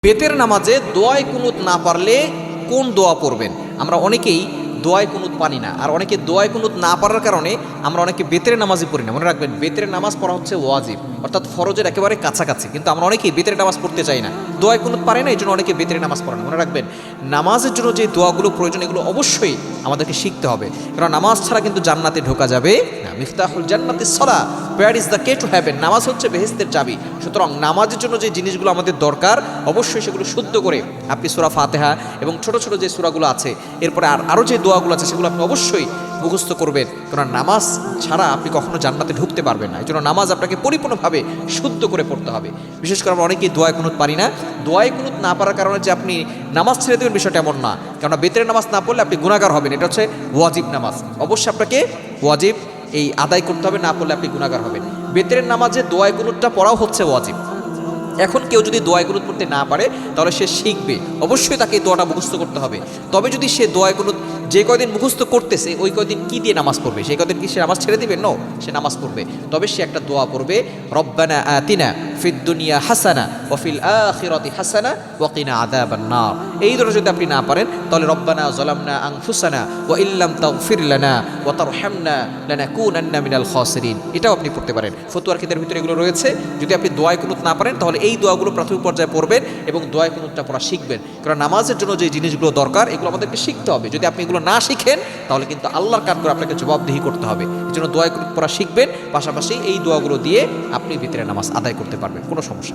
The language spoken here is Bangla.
বেতের নামাজে দোয়ায় কুনুত না পারলে কোন দোয়া পড়বেন? আমরা অনেকেই দোয়ায় কুনুত পানি না, আর অনেকে দোয়ায় কুনুত না পারার কারণে আমরা অনেকে বেতের নামাজই পড়ি না। মনে রাখবেন, বেতের নামাজ পড়া হচ্ছে ওয়াজিব, অর্থাৎ ফরজের একেবারে কাছাকাছি, কিন্তু আমরা অনেকেই বেতের নামাজ পড়তে চাই না, দোয়ায় কুনুত পারে না, এই জন্য অনেকে বেতের নামাজ পড়ে না। মনে রাখবেন, নামাজের জন্য যে দোয়াগুলো প্রয়োজন এগুলো অবশ্যই আমাদেরকে শিখতে হবে, কারণ নামাজ ছাড়া কিন্তু জান্নাতে ঢোকা যাবে না। মিফতাহুল জান্নাতিস সালাহ, prayer is the key to heaven. নামাজ হচ্ছে বেহেশতের চাবি। সুতরাং নামাজের জন্য যে জিনিসগুলো আমাদের দরকার অবশ্যই সেগুলো শুদ্ধ করে আপনি সূরা ফাতিহা এবং ছোট ছোট যে সূরাগুলো আছে, এরপরে আরও যে দোয়াগুলো আছে সেগুলো আপনি অবশ্যই মুখস্থ করবেন, কারণ নামাজ ছাড়া আপনি কখনো জান্নাতে ঢুকতে পারবেন না। এই জন্য নামাজ আপনাকে পরিপূর্ণভাবে শুদ্ধ করে পড়তে হবে। বিশেষ করে আমরা অনেকেই দোয়ায় কুনুত পারি না। দোয়ায় কুনুত না পারার কারণে যে আপনি নামাজ ছেড়ে দেবেন বিষয়টা এমন না, কারণ বেতের নামাজ না পড়লে আপনি গুনাহগার হবেন। এটা হচ্ছে ওয়াজিব নামাজ, অবশ্যই আপনাকে ওয়াজিব এই আদায় করতে হবে, না পড়লে আপনি গুনাহগার হবেন। বেতের নামাজে দোয়ায় কুনুতটা পড়াও হচ্ছে ওয়াজিব। এখন কেউ যদি দোয়ায় কুনুত পড়তে না পারে তাহলে সে শিখবে, অবশ্যই তাকে এই দোয়াটা মুখস্থ করতে হবে। তবে যদি সে দোয়ায় কুনুত যে কয়দিন মুখস্থ করতেছে ওই কয়দিন কি দিয়ে নামাজ পড়বে? সেই কয়দিন কি সে নামাজ ছেড়ে দিবে? নো, সে নামাজ পড়বে। তবে সে একটা দোয়া পড়বে, রব্বানা আতিনা ফিদ দুনিয়া হাসানা ওয়া ফিল আখিরাতি হাসানা ওয়া কিনা আযাবান নার। এই দোয়া যদি আপনি না পারেন তাহলে রব্বানা যালামনা আনফুসানা ওয়া ইল্লাম তাগফির লানা ওয়া তারহামনা লানাকুনান্না মিনাল খাসিরিন, এটাও আপনি পড়তে পারেন। ফতোয়ার কিতাবের ভিতরে এগুলো রয়েছে। যদি আপনি দোয়ায় কুনুত না পারেন তাহলে এই দোয়াগুলো প্রাথমিক পর্যায়ে পড়বেন এবং দোয়ায় কুনুতটা পড়া শিখবেন, কারণ নামাজের জন্য যে জিনিসগুলো দরকার এগুলো আমাদেরকে শিখতে হবে। যদি আপনি এগুলো না শিখেন তাহলে কিন্তু আল্লাহর কাঠ করে আপনাকে জবাবদিহি করতে হবে। এই জন্য দোয়ায় কুনুত পড়া শিখবেন, পাশাপাশি এই দোয়াগুলো দিয়ে আপনি ভিতরে নামাজ আদায় করতে পারবেন, কোনো সমস্যা।